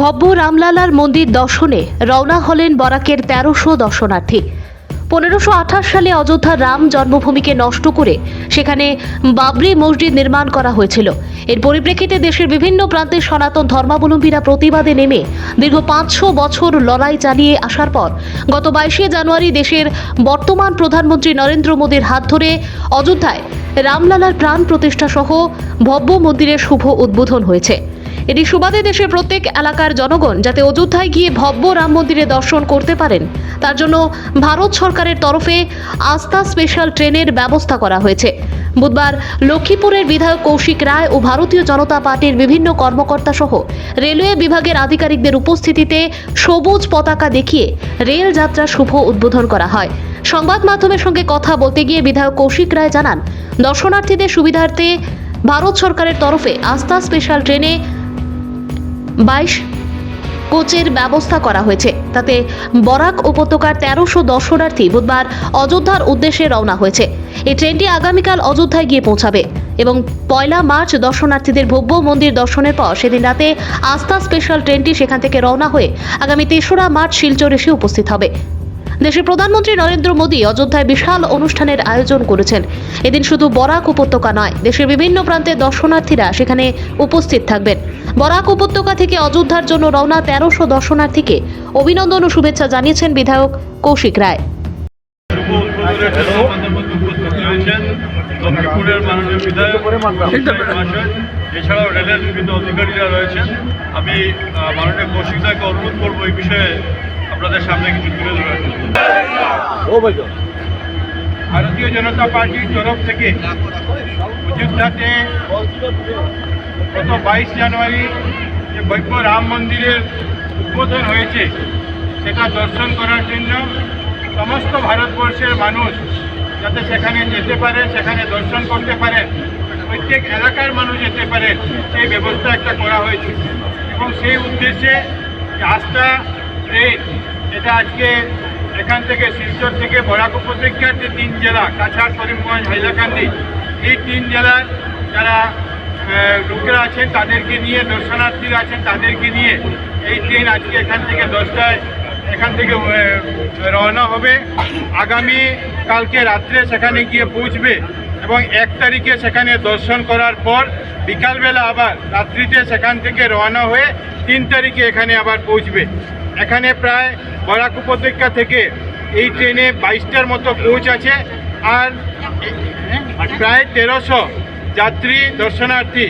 ভব্য রামলালার মন্দির দর্শনে রওনা হলেন বরাকের ১৩০০ দর্শনার্থী। ১৫২৮ সালে অযোধ্যার রাম জন্মভূমিকে নষ্ট করে সেখানে বাবরি মসজিদ নির্মাণ করা হয়েছিল। এর পরিপ্রেক্ষিতে দেশের বিভিন্ন প্রান্তে সনাতন ধর্মাবলম্বীরা প্রতিবাদে নেমে দীর্ঘ ৫০০ বছর লড়াই চালিয়ে আসার পর গত ২২শে জানুয়ারি দেশের বর্তমান প্রধানমন্ত্রী নরেন্দ্র মোদীর হাত ধরে অযোধ্যায় রামলালার প্রাণ প্রতিষ্ঠা সহ ভব্য মন্দিরের শুভ উদ্বোধন হয়েছে। এটি সুবাদে দেশের প্রত্যেক এলাকার জনগণ যাতে অযোধ্যায় গিয়ে ভব্য রাম মন্দিরে দর্শন করতে পারেন তার জন্য ভারত সরকারের তরফে আস্থা স্পেশাল ট্রেনের ব্যবস্থা করা হয়েছে। বুধবার লক্ষ্মীপুরের বিধায়ক কৌশিক রায় ও ভারতীয় জনতা পার্টির বিভিন্ন কর্মকর্তা সহ রেলওয়ে বিভাগের আধিকারিকদের উপস্থিতিতে সবুজ পতাকা দেখিয়ে রেল যাত্রা শুভ উদ্বোধন করা হয়। সংবাদ মাধ্যমের সঙ্গে কথা বলতে গিয়ে বিধায়ক কৌশিক রায় জানান, দর্শনার্থীদের সুবিধার্থে ভারত সরকারের তরফে আস্থা স্পেশাল ট্রেনে ২২ কোচের ব্যবস্থা করা হয়েছে। তাতে বরাক উপত্যকার ১৩০০ দর্শনার্থী বুধবার অযোধ্যার উদ্দেশ্যে রওনা হয়েছে। এই ট্রেনটি আগামীকাল অযোধ্যায় গিয়ে পৌঁছাবে এবং ১ মার্চ দর্শনার্থীদের ভব্য মন্দির দর্শনের পর সেদিন রাতে আস্থা স্পেশাল ট্রেনটি সেখান থেকে রওনা হয়ে আগামী ৩রা মার্চ শিলচর এসে উপস্থিত হবে। দেশের প্রধানমন্ত্রী নরেন্দ্র মোদী অযোধ্যায় বিশাল অনুষ্ঠানের আয়োজন করেছেন। এদিন শুধু বরাক উপত্যকা নয়, দেশের বিভিন্ন প্রান্তের দর্শনার্থীরা সেখানে উপস্থিত থাকবেন। বরাক উপত্যকা থেকে অযোধ্যার জন্য রওনা ১৩০০ দর্শনার্থীকে অভিনন্দন ও শুভেচ্ছা জানিয়েছেন বিধায়ক কৌশিক রায়। এছাড়াও রেলের বিভিন্ন অধিকারীরা রয়েছেন। আমি মাননীয় কৌশিক রায়কে অনুরোধ করবো এই বিষয়ে আপনাদের সামনে কিছু তুলে ধরার জন্য। ভারতীয় জনতা পার্টির তরফ থেকে অযোধ্যাতে গত ২২ জানুয়ারি যে ভব্য রাম মন্দিরের উদ্বোধন হয়েছে সেটা দর্শন করার জন্য সমস্ত ভারতবর্ষের মানুষ যাতে সেখানে যেতে পারে, সেখানে দর্শন করতে পারেন, প্রত্যেক এলাকার মানুষ যেতে পারেন সেই ব্যবস্থা একটা করা হয়েছে। এবং সেই উদ্দেশ্যে আস্থা ট্রেন এটা আজকে এখান থেকে শিলচর থেকে বরাক উপত্যকার যে ৩ জেলা কাছাড়, করিমগঞ্জ, হাইলাকান্দি, এই ৩ জেলার যারা লোকেরা আছেন তাদেরকে নিয়ে, দর্শনার্থীরা আছেন তাদেরকে নিয়ে এই ট্রেন আজকে এখান থেকে 10টায় এখান থেকে রওনা হবে। আগামী কালকে রাত্রে সেখানে গিয়ে পৌঁছবে এবং ১ তারিখে সেখানে দর্শন করার পর বিকালবেলা আবার রাত্রিতে সেখান থেকে রওনা হয়ে ৩ তারিখে এখানে আবার পৌঁছবে। এখানে প্রায় বরাক উপত্যকা থেকে এই ট্রেনে ২২টার মতো কোচ আছে আর প্রায় ১৩০০ যাত্রী দর্শনার্থী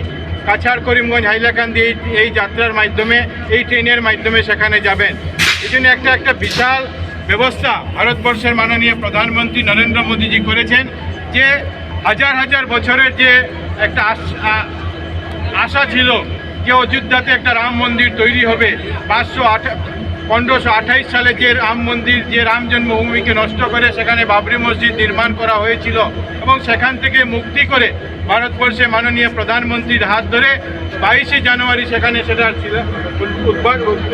কাছাড়, করিমগঞ্জ, হাইলাকান্দি এই যাত্রার মাধ্যমে, এই ট্রেনের মাধ্যমে সেখানে যাবেন। এই জন্য একটা বিশাল ব্যবস্থা ভারতবর্ষের মাননীয় প্রধানমন্ত্রী নরেন্দ্র মোদীজি করেছেন যে হাজার হাজার বছরের যে একটা আশা ছিল যে অযোধ্যাতে একটা রাম মন্দির তৈরি হবে। ১৫২৮ সালে যে রাম মন্দির, যে রাম জন্মভূমিকে নষ্ট করে সেখানে বাবরি মসজিদ নির্মাণ করা হয়েছিল এবং সেখান থেকে মুক্তি করে ভারতবর্ষে মাননীয় প্রধানমন্ত্রীর হাত ধরে ২২শে জানুয়ারি সেখানে সেটার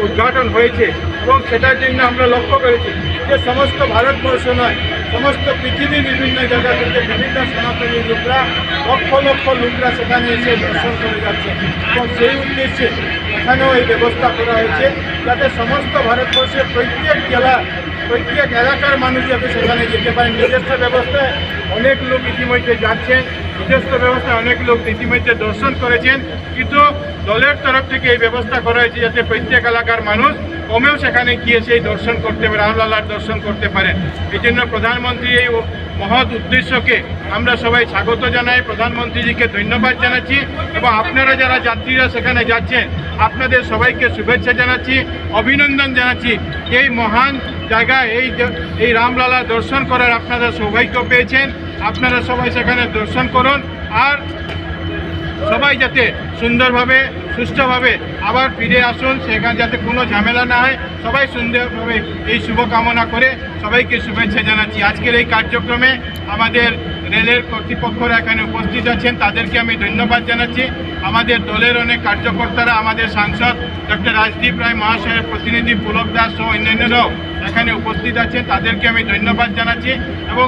উদ্ঘাটন হয়েছে। এবং সেটার জন্য আমরা লক্ষ্য করেছি যে সমস্ত ভারতবর্ষ নয়, সমস্ত পৃথিবীর বিভিন্ন জায়গা থেকে বিভিন্ন সনাতনী লোকরা, লক্ষ লক্ষ লোকরা সেখানে এসে দর্শন করে যাচ্ছে এবং সেই উদ্দেশ্যে এখানেও এই ব্যবস্থা করা হয়েছে যাতে সমস্ত ভারতবর্ষের প্রত্যেক জেলা, প্রত্যেক এলাকার মানুষ যাতে সেখানে যেতে পারেন। নিজস্ব ব্যবস্থায় অনেক লোক ইতিমধ্যে যাচ্ছেন, নিজস্ব ব্যবস্থায় অনেক লোক ইতিমধ্যে দর্শন করেছেন, কিন্তু দলের তরফ থেকে এই ব্যবস্থা করা হয়েছে যাতে প্রত্যেক এলাকার মানুষ কমেও সেখানে গিয়ে সেই দর্শন করতে পারে, রামলালার দর্শন করতে পারেন। এই জন্য প্রধানমন্ত্রী এই মহৎ উদ্দেশ্যকে আমরা সবাই স্বাগত জানাই, প্রধানমন্ত্রীজিকে ধন্যবাদ জানাচ্ছি এবং আপনারা যারা যাত্রীরা সেখানে যাচ্ছেন আপনাদের সবাইকে শুভেচ্ছা জানাচ্ছি, অভিনন্দন জানাচ্ছি। এই মহান জায়গায় এই রামলালা দর্শন করার আপনারা সৌভাগ্য পেয়েছেন। আপনারা সবাই সেখানে দর্শন করুন আর সবাই যাতে সুন্দরভাবে, সুষ্ঠুভাবে আবার ফিরে আসুন, সেখানে যাতে কোনো ঝামেলা না হয়, সবাই সুন্দরভাবে এই শুভকামনা করে সবাইকে শুভেচ্ছা জানাচ্ছি। আজকের এই কার্যক্রমে আমাদের রেলের কর্তৃপক্ষরা এখানে উপস্থিত আছেন, তাদেরকে আমি ধন্যবাদ জানাচ্ছি। আমাদের দলের অনেক কার্যকর্তারা, আমাদের সাংসদ ডক্টর রাজদীপ রায় মহাশয়ের প্রতিনিধি পুলক দাস সহ অন্যান্যরাও এখানে উপস্থিত আছেন, তাদেরকে আমি ধন্যবাদ জানাচ্ছি এবং